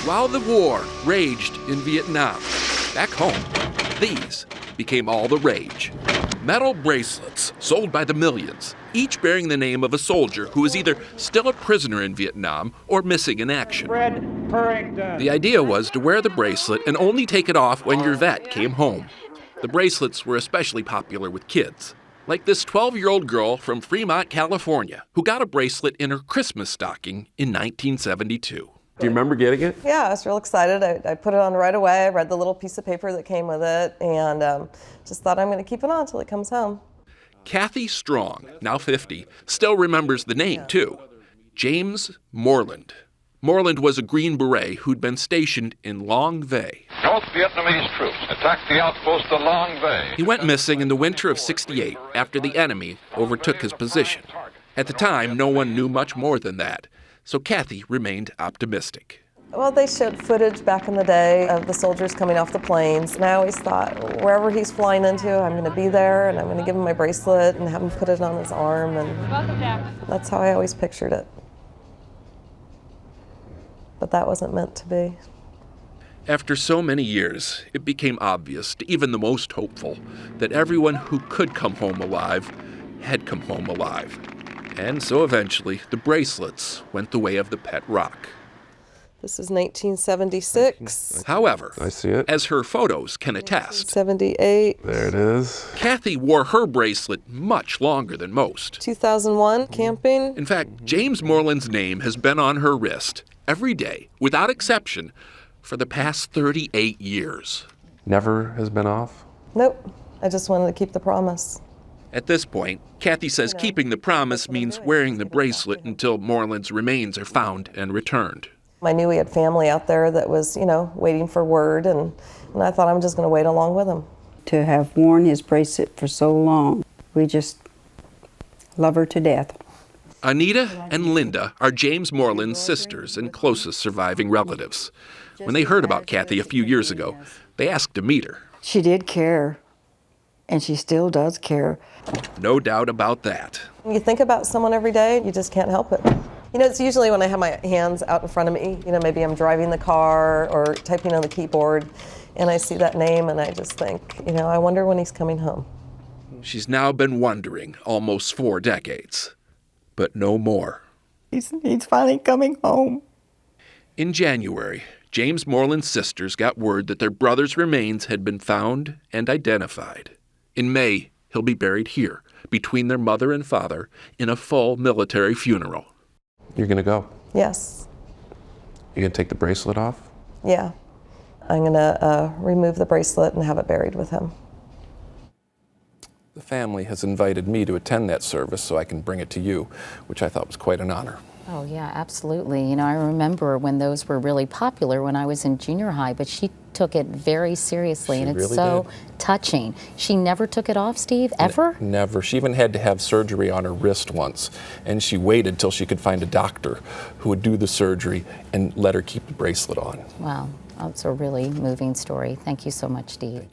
While the war raged in Vietnam, back home, these became all the rage. Metal bracelets sold by the millions, each bearing the name of a soldier who was either still a prisoner in Vietnam or missing in action. The idea was to wear the bracelet and only take it off when your vet came home. The bracelets were especially popular with kids, like this 12-year-old girl from Fremont, California, who got a bracelet in her Christmas stocking in 1972. Do you remember getting it? Yeah, I was real excited. I put it on right away. I read the little piece of paper that came with it, and just thought I'm going to keep it on until it comes home. Kathy Strong, now 50, still remembers the name, too. James Moreland. Moreland was a Green Beret who'd been stationed in Long Vey. North Vietnamese troops attacked the outpost of Long Vey. He went missing in the winter of '68 after the enemy overtook his position. At the time, no one knew much more than that, so Kathy remained optimistic. Well, they showed footage back in the day of the soldiers coming off the planes, and I always thought, wherever he's flying into, I'm going to be there, and I'm going to give him my bracelet and have him put it on his arm, and that's how I always pictured it. But that wasn't meant to be. After so many years, it became obvious to even the most hopeful that everyone who could come home alive had come home alive. And so eventually, the bracelets went the way of the pet rock. This is 1976. However, I see it. as her photos can attest, 78. There it is. Kathy wore her bracelet much longer than most. 2001, camping. In fact, James Moreland's name has been on her wrist every day, without exception, for the past 38 years. Never has been off? Nope, I just wanted to keep the promise. At this point, Kathy says keeping the promise means wearing the bracelet until Moreland's remains are found and returned. I knew he had family out there that was, waiting for word, and I thought I'm just going to wait along with him. To have worn his bracelet for so long, we just love her to death. Anita and Linda are James Moreland's sisters and closest surviving relatives. When they heard about Kathy a few years ago, they asked to meet her. She did care, and she still does care. No doubt about that. When you think about someone every day, you just can't help it. It's usually when I have my hands out in front of me, maybe I'm driving the car or typing on the keyboard, and I see that name and I just think, I wonder when he's coming home. She's now been wondering almost 4 decades, but no more. He's finally coming home. In January, James Moreland's sisters got word that their brother's remains had been found and identified. In May, he'll be buried here, between their mother and father, in a full military funeral. You're going to go? Yes. You going to take the bracelet off? Yeah. I'm going to remove the bracelet and have it buried with him. The family has invited me to attend that service so I can bring it to you, which I thought was quite an honor. Oh, yeah, absolutely. I remember when those were really popular when I was in junior high, but she took it very seriously, and it's really so did. touching. She never took it off, Steve, ever? Never. She even had to have surgery on her wrist once, and she waited till she could find a doctor who would do the surgery and let her keep the bracelet on. Wow, that's a really moving story. Thank you so much, Steve.